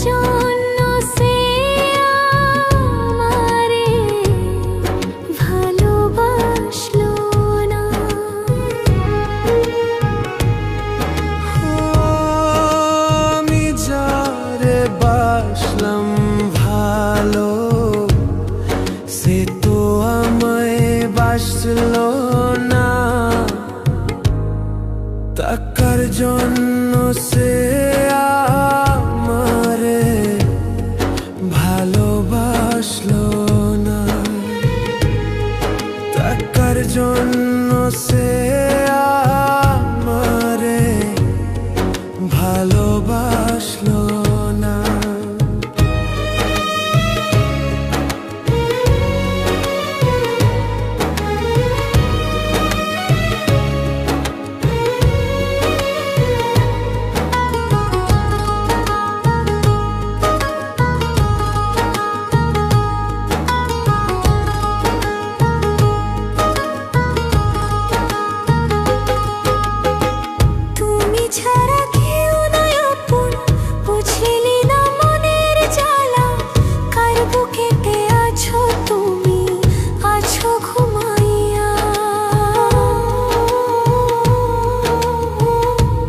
জন্য সে আমারে ভালোবাসলো না। আমি যারে বাসলাম ভালো, সে তো আমায় বাসলো না। টাকার জন্য সে আমারে ভালোবাসলো না। টাকার জন্য সে আমারে ভালোবাসলো না। তুমি ছাড়া কেউ নাই আপন, বুঝলি না মনের জ্বালা। কার বুকেতে আছো তুমি, আছো ঘুমাইয়া।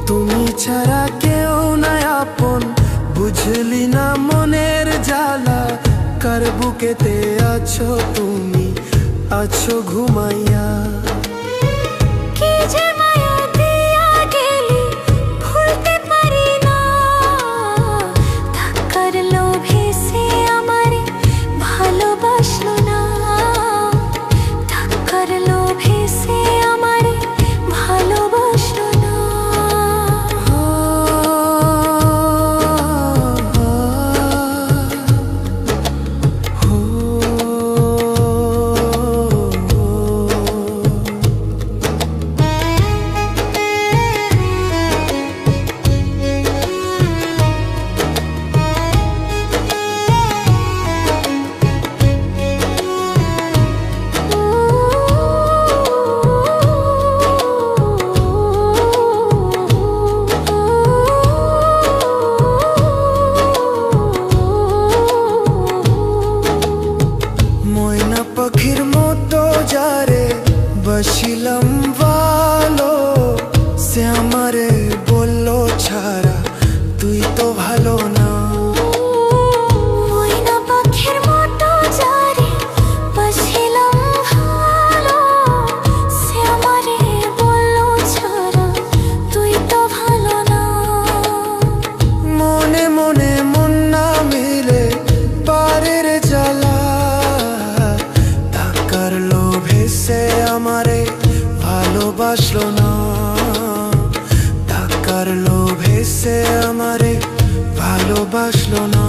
তুমি ছাড়া কেউ নাই আপন, বুঝলি না মনের জ্বালা। কার বুকেতে আছো তুমি, আছো ঘুমাইয়া। কি যে মায়া দিয়া গেলি, ভুলতে পারি না। টাকার লোভে সে আমারে ভালোবাসলো না। টাকার লোভে সে আমারে ভালোবাসলো না। ময়না পাখির মতো যারে বসিলাম ভালো, সে আমারে বললো ছাড়া তুই তো ভালো না। ময়না পাখির মতো যারে বসিলাম ভালো, সে আমারে বললো ছাড়া তুই তো ভালো না। মনে মনে মন না মিলে পারের জ্বালা। টাকার লোভে সে আমারে ভালোবাসলো না। টাকার লোভে সে আমারে ভালোবাসলো না।